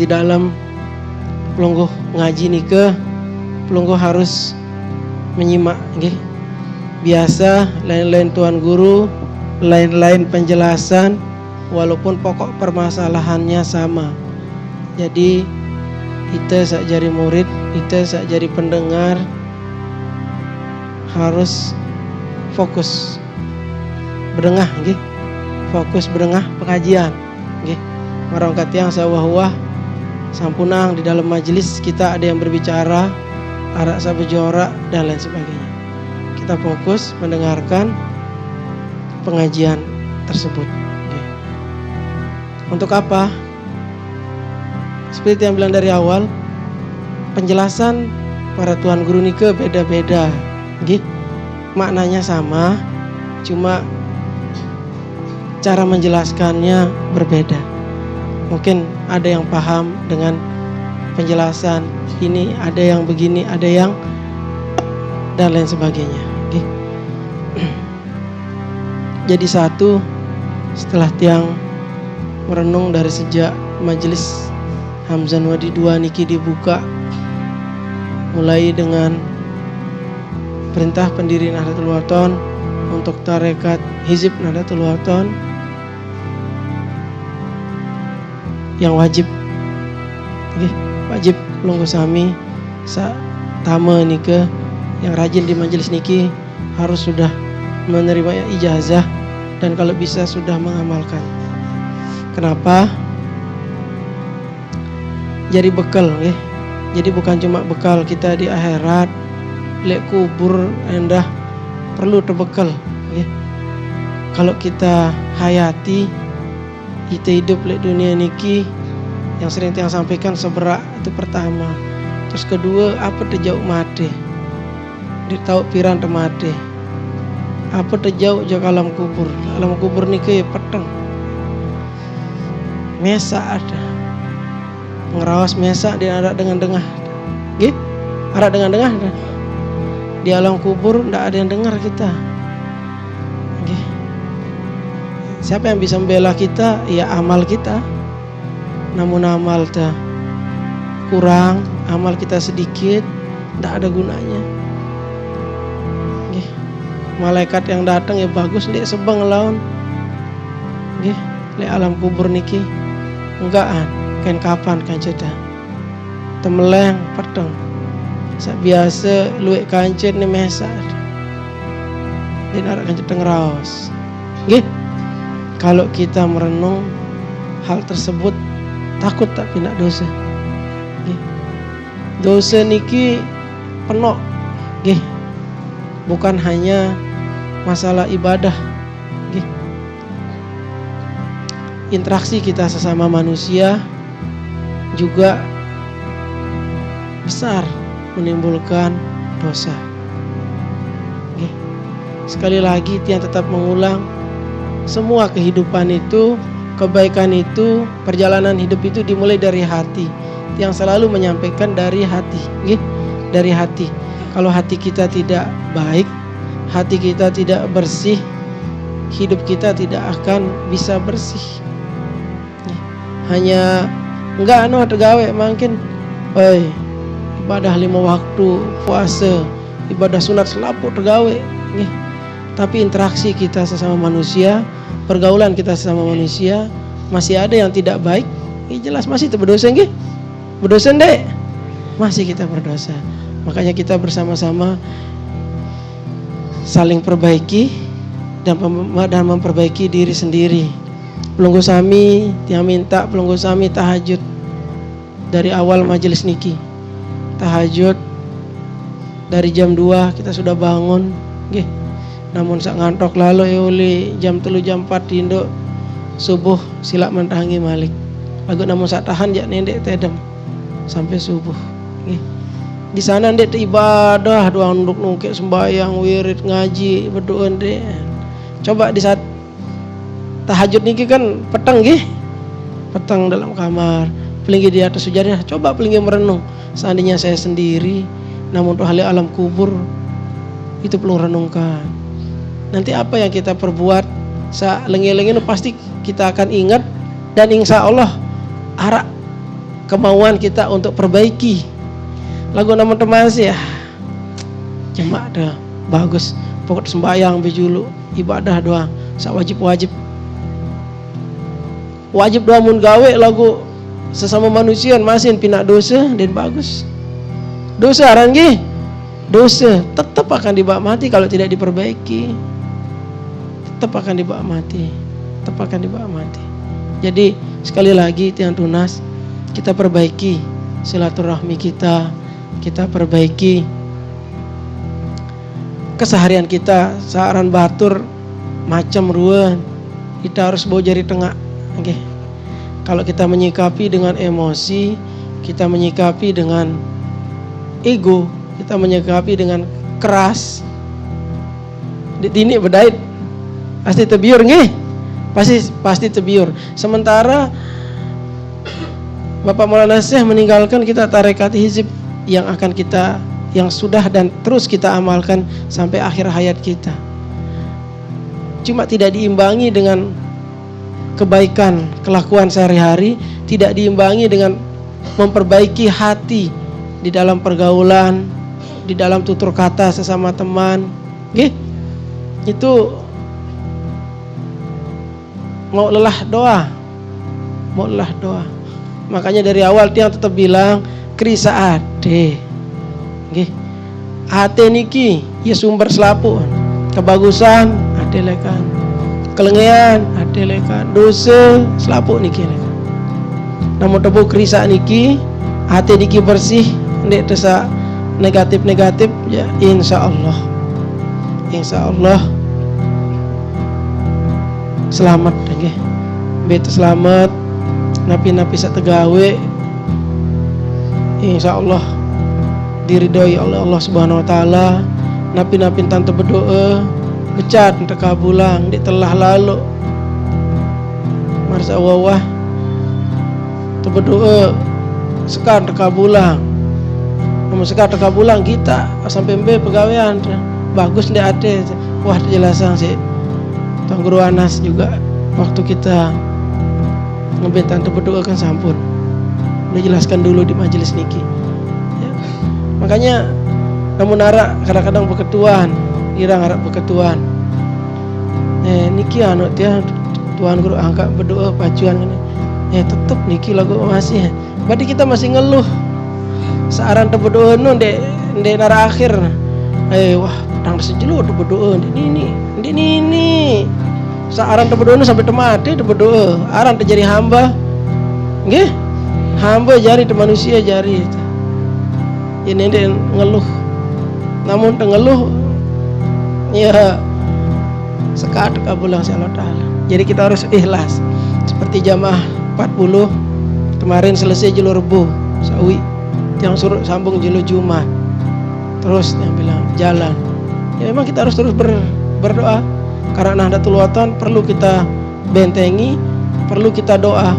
di dalam pelungguh ngaji nike, pelungguh harus menyimak nggih. Biasa lain-lain tuan guru, lain-lain penjelasan, walaupun pokok permasalahannya sama. Jadi kita sak jari murid, kita sak jari pendengar harus fokus berdengah nggih. Fokus berdengah pengajian nggih. Marang katiang sawah-wah sampunang di dalam majelis kita ada yang berbicara, arak sabejora dan lain sebagainya. Kita fokus mendengarkan pengajian tersebut. Okay. Untuk apa? Seperti yang bilang dari awal, penjelasan para tuan guru nike beda-beda. Okay. Maknanya sama, cuma cara menjelaskannya berbeda. Mungkin ada yang paham dengan penjelasan ini, ada yang begini, ada yang dan lain sebagainya. Okay. Jadi satu, setelah tiang merenung dari sejak majelis Hamzan Wadi 2 niki dibuka, mulai dengan perintah pendiri Nahdlatul Wathon untuk tarekat Hizib Nahdlatul Wathon yang wajib, okay, wajib pelungguh sami sa tama nike yang rajin di majelis niki harus sudah menerima ijazah dan kalau bisa sudah mengamalkan. Kenapa? Jadi bekal, okay? Jadi bukan cuma bekal kita di akhirat, lek kubur endah perlu terbekal, okay? Kalau kita hayati, kita hidup lek dunia niki yang sering tiang sampaikan seberak itu pertama. Terus kedua, apa terjauh mati? Ditau piran temate. Apa terjauh jauh alam kubur? Alam kubur niki peteng. Mesa ada. Ngerawas mesa dia ada dengan dengah. Gitu? Ada dengan dengah. Di alam kubur ndak ada yang dengar kita. Gitu. Siapa yang bisa membela kita? Ya amal kita. Namun amal kita kurang, amal kita sedikit, ndak ada gunanya. Gitu. Malaikat yang datang ya bagus, lihat sebang lawan. Gitu. Lihat alam kubur niki. Enggaan, kan kapan kan ceda. Temeleng peteng. Sak biasa luwek kancet ni mesa. Dan arak kancet tengraos. Nggih. Kalau kita merenung hal tersebut, takut tak pindah dosa. Nggih. Dosa niki penuh. Nggih. Bukan hanya masalah ibadah. Nggih. Interaksi kita sesama manusia juga besar menimbulkan dosa. Oke. Sekali lagi tiang tetap mengulang, semua kehidupan itu, kebaikan itu, perjalanan hidup itu dimulai dari hati. Tiang selalu menyampaikan dari hati, oke? Dari hati. Kalau hati kita tidak baik, hati kita tidak bersih, hidup kita tidak akan bisa bersih. Hanya enggak tergawe mungkin ibadah 5 waktu, puasa, ibadah sunat selaput tergawe nggih. Tapi interaksi kita sesama manusia, pergaulan kita sesama manusia masih ada yang tidak baik, jelas masih berdosa nggih. Berdosa ndek? Masih kita berdosa. Makanya kita bersama-sama saling perbaiki dan memperbaiki diri sendiri. Pelungguh sami, tiang minta pelungguh sami tahajud dari awal majelis niki. Tahajud dari jam 2 kita sudah bangun, nggih. Namun sak ngantok lalu oli jam 3 jam 4 induk subuh silak mentangi malik. Lagu namun sak tahan jak nendek tedem sampai subuh, nggih. Di sana ndek ibadah, doa nunduk nungkek sembahyang, wirid, ngaji, berdoa ndek. Coba di saat tahajud niki kan petang nggih. Petang dalam kamar, pelinggi di atas sejadah, coba pelinggi merenung. Seandainya saya sendiri, namun tuh hal alam kubur itu perlu renungkan. Nanti apa yang kita perbuat, lengi-lengi pasti kita akan ingat dan insya Allah arah kemauan kita untuk perbaiki. Lagu nama teman sih ya, cuma dah bagus. Pokok sembahyang bejulu, ibadah doang, sak wajib doa mun gawe lagu sesama manusia masin pinak dosa dan bagus. Dosa aran ge, dosa tetap akan dibawa mati kalau tidak diperbaiki. Tetap akan dibawa mati. Jadi sekali lagi Tiang Tunas, kita perbaiki silaturahmi kita perbaiki keseharian kita. Saaran batur macam ruan, kita harus bawa jari tengah. Oke. Kalau kita menyikapi dengan emosi, kita menyikapi dengan ego, kita menyikapi dengan keras, ini bedait pasti terbiur nggih, pasti terbiur. Sementara Bapak Maulana Syekh meninggalkan kita tarekat hizib yang sudah dan terus kita amalkan sampai akhir hayat kita. Cuma tidak diimbangi dengan kebaikan kelakuan sehari-hari, tidak diimbangi dengan memperbaiki hati di dalam pergaulan, di dalam tutur kata sesama teman. Nggih. Itu mau lelah doa. Makanya dari awal Tiang tetap bilang krisa ade. Nggih. Ate niki ya sumber selapu. Kebagusan ade lekan. Kelengean ade lekan. Dosa selapu niki lekan. Namun tebu krisa niki hati niki bersih, ndek desa negatif ya, insya Allah selamat nggih. Beta selamat napi-napi sategawe insya Allah diridhoi oleh Allah Subhanahu wa taala. Napi-napi tante berdoa becat teka bulang di telah lalu marsa wawah tu berdoa sekar teka bulang. Namun sekar teka bulang kita sampai mbe pegawaian bagus ndek ade. Wah jelasan sih Tuan Guru Anas juga waktu kita ngebentan tu berdoa kan sampun udah jelaskan dulu di majelis niki ya. Makanya namun narak kadang-kadang beketuan irang harap beketuan niki anu dia Tuan Guru angkat berdoa pacuan kan tetep niki lagu masih berarti kita masih ngeluh searan tu berdoa nu ndek nara akhir wah pedang sejelu tu berdoa ndek ini searan tu berdoa nu sampai mati tu berdoa aran tu jadi hamba nggih hamba jari tu manusia jari ini ndek ngeluh namun tengeluh ya sekat kabulang Allah Ta'ala. Jadi kita harus ikhlas seperti jamaah 40 kemarin selesai jelo Rebo sawi yang suruh sambung jelo Jumat terus yang bilang jalan ya memang kita harus terus berdoa karena Nahdlatul Wathon perlu kita bentengi, perlu kita doa